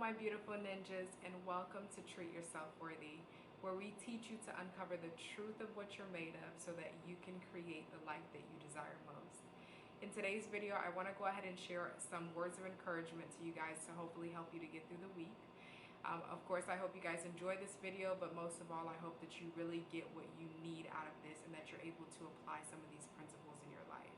my beautiful ninjas, and welcome to Treat Yourself Worthy, where we teach you to uncover the truth of what you're made of so that you can create the life that you desire most. In today's video, I want to go ahead and share some words of encouragement to you guys to hopefully help you to get through the week. Of course, I hope you guys enjoy this video, but most of all, I hope that you really get what you need out of this and that you're able to apply some of these principles in your life.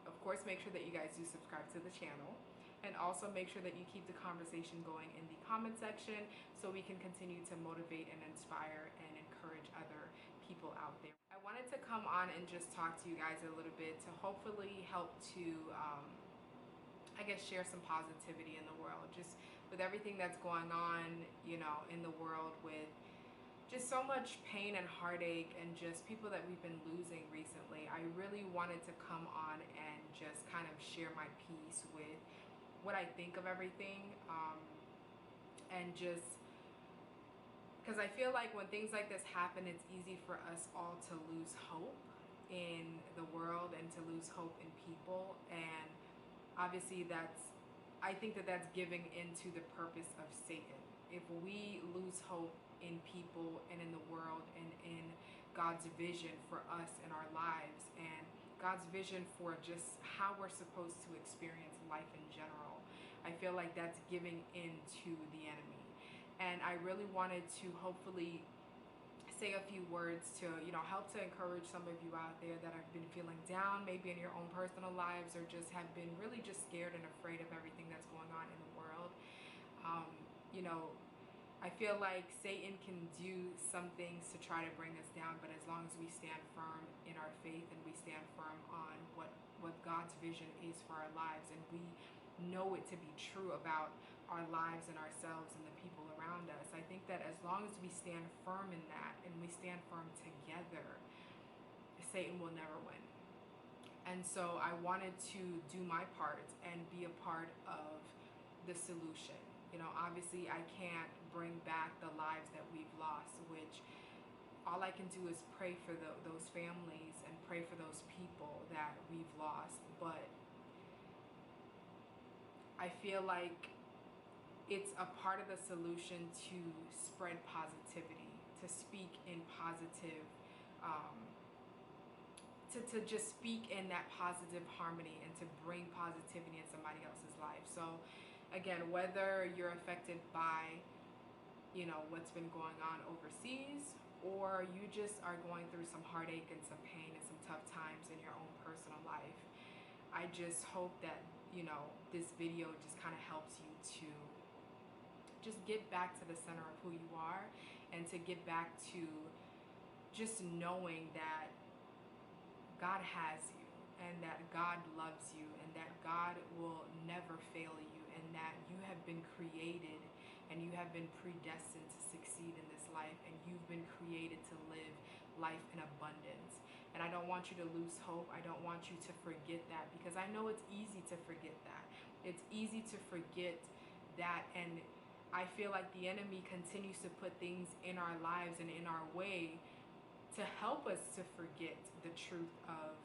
Of course, make sure that you guys do subscribe to the channel, and also make sure that you keep the conversation going in the comment section so we can continue to motivate and inspire and encourage other people out there. I wanted to come on and just talk to you guys a little bit to hopefully help to I guess share some positivity in the world, just with everything that's going on, you know, in the world, with just so much pain and heartache and just people that we've been losing recently. I really wanted to come on and just kind of share my piece with what I think of everything, and just because I feel like when things like this happen, it's easy for us all to lose hope in the world and to lose hope in people. And obviously I think that that's giving into the purpose of Satan. If we lose hope in people and in the world and in God's vision for us in our lives and God's vision for just how we're supposed to experience life in general, I feel like that's giving into the enemy. And I really wanted to hopefully say a few words to, you know, help to encourage some of you out there that have been feeling down, maybe in your own personal lives, or just have been really just scared and afraid of everything that's going on in the world. You know, I feel like Satan can do some things to try to bring us down, but as long as we stand firm in our faith and we stand firm on what God's vision is for our lives, and we know it to be true about our lives and ourselves and the people around us, I think that as long as we stand firm in that and we stand firm together, Satan will never win. And so I wanted to do my part and be a part of the solution. You know, obviously I can't bring back the lives that we've lost, which all I can do is pray for those families and pray for those people that we've lost. But I feel like it's a part of the solution to spread positivity, to speak in positive, to just speak in that positive harmony and to bring positivity in somebody else's life. So again, whether you're affected by, you know, what's been going on overseas, or you just are going through some heartache and some pain and some tough times in your own personal life, I just hope that, you know, this video just kind of helps you to just get back to the center of who you are, and to get back to just knowing that God has you, and that God loves you, and that God will never fail you, and that you have been created and you have been predestined to succeed in this life, and you've been created to live life in abundance. And I don't want you to lose hope. I don't want you to forget that, because I know it's easy to forget that. It's easy to forget that, and I feel like the enemy continues to put things in our lives and in our way to help us to forget the truth of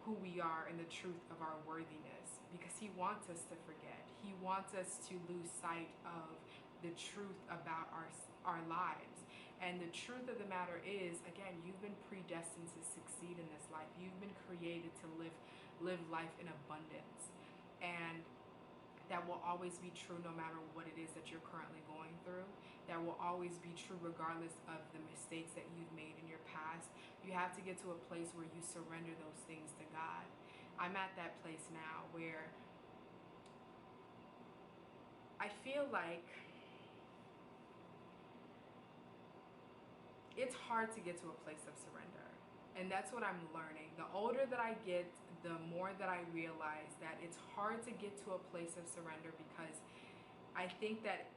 who we are and the truth of our worthiness, because he wants us to forget. He wants us to lose sight of the truth about our lives. And the truth of the matter is, again, you've been predestined to succeed in this life. You've been created to live life in abundance, and that will always be true no matter what it is that you're currently going through. That will always be true regardless of the mistakes that you've made in your past. You have to get to a place where you surrender those things to God. I'm at that place now where I feel like it's hard to get to a place of surrender. And that's what I'm learning. The older that I get, the more that I realize that it's hard to get to a place of surrender, because I think that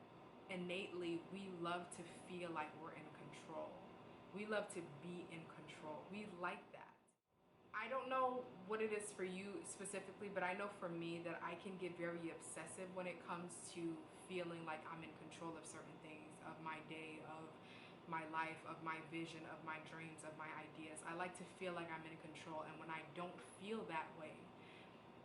innately we love to feel like we're in control. We love to be in control. We like that. I don't know what it is for you specifically, but I know for me that I can get very obsessive when it comes to feeling like I'm in control of certain things, of my day, of my life, of my vision, of my dreams, of my ideas. I like to feel like I'm in control, and when I don't feel that way,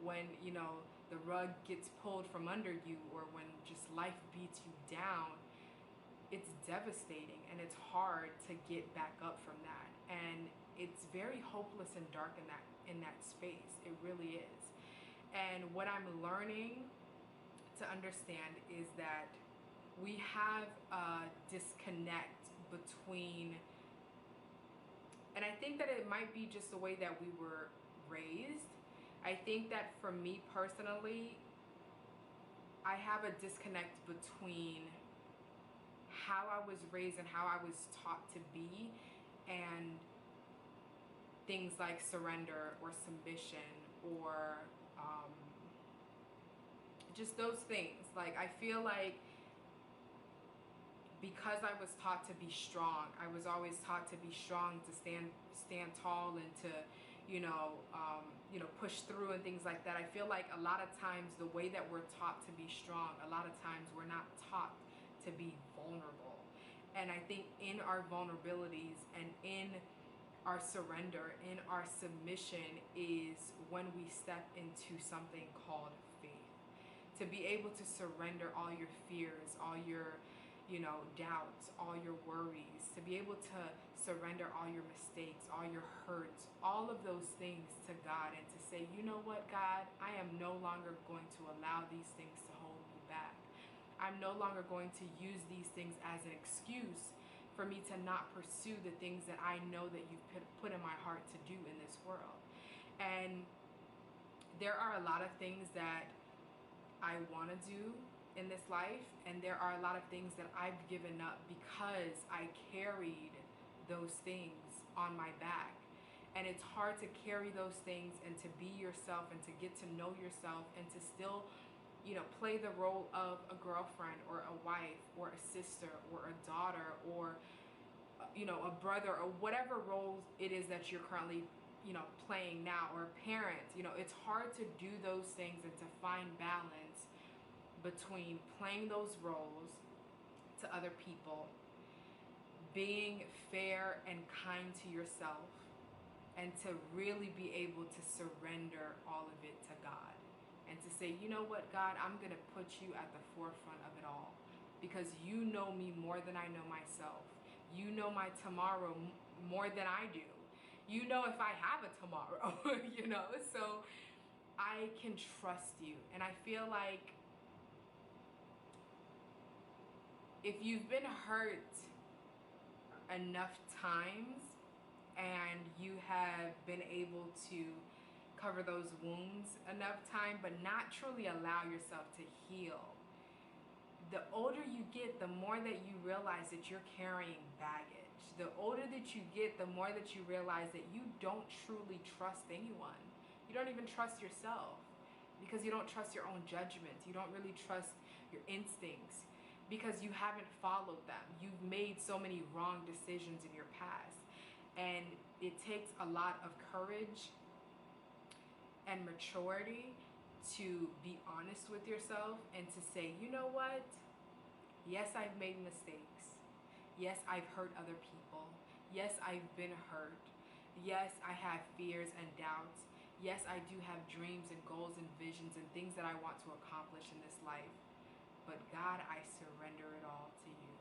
when, you know, the rug gets pulled from under you, or when just life beats you down, it's devastating and it's hard to get back up from that. And it's very hopeless and dark in that space. It really is. And what I'm learning to understand is that we have a disconnect between, and I think that it might be just the way that we were raised. I think that for me personally, I have a disconnect between how I was raised and how I was taught to be, and things like surrender or submission, or just those things. Like, I feel like because I was taught to be strong, I was always taught to be strong, to stand tall, and to, you know, push through and things like that. I feel like a lot of times the way that we're taught to be strong, a lot of times we're not taught to be vulnerable. And I think in our vulnerabilities and in our surrender, in our submission, is when we step into something called faith. To be able to surrender all your fears, all your, you know, doubts, all your worries, to be able to surrender all your mistakes, all your hurts, all of those things to God, and to say, you know what, God, I am no longer going to allow these things to hold me back. I'm no longer going to use these things as an excuse for me to not pursue the things that I know that you've put in my heart to do in this world. And there are a lot of things that I want to do in this life, and there are a lot of things that I've given up because I carried those things on my back. And it's hard to carry those things and to be yourself and to get to know yourself and to still, you know, play the role of a girlfriend or a wife or a sister or a daughter or, you know, a brother, or whatever role it is that you're currently, you know, playing now, or a parent. You know, it's hard to do those things and to find balance between playing those roles to other people, being fair and kind to yourself, and to really be able to surrender all of it to God, and to say, you know what, God, I'm going to put you at the forefront of it all, because you know me more than I know myself. You know my tomorrow more than I do. You know if I have a tomorrow, you know, so I can trust you. And I feel like if you've been hurt enough times and you have been able to cover those wounds enough time, but not truly allow yourself to heal, the older you get, the more that you realize that you're carrying baggage. The older that you get, the more that you realize that you don't truly trust anyone. You don't even trust yourself, because you don't trust your own judgments. You don't really trust your instincts, because you haven't followed them. You've made so many wrong decisions in your past. And it takes a lot of courage and maturity to be honest with yourself and to say, you know what? Yes, I've made mistakes. Yes, I've hurt other people. Yes, I've been hurt. Yes, I have fears and doubts. Yes, I do have dreams and goals and visions and things that I want to accomplish in this life. But God, I surrender it all to you.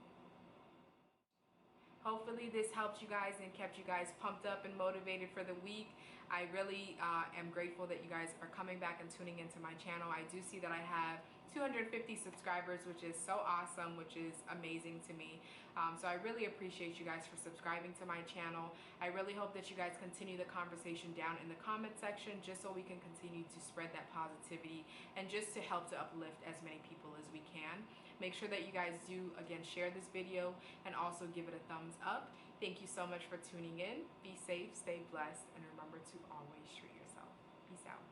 Hopefully this helped you guys and kept you guys pumped up and motivated for the week. I really am grateful that you guys are coming back and tuning into my channel. I do see that I have 250 subscribers, which is so awesome, which is amazing to me. So I really appreciate you guys for subscribing to my channel. I really hope that you guys continue the conversation down in the comment section, just so we can continue to spread that positivity and just to help to uplift as many people as we can. Make sure that you guys do, again, share this video and also give it a thumbs up. Thank you so much for tuning in. Be safe, stay blessed, and remember to always treat yourself. Peace out.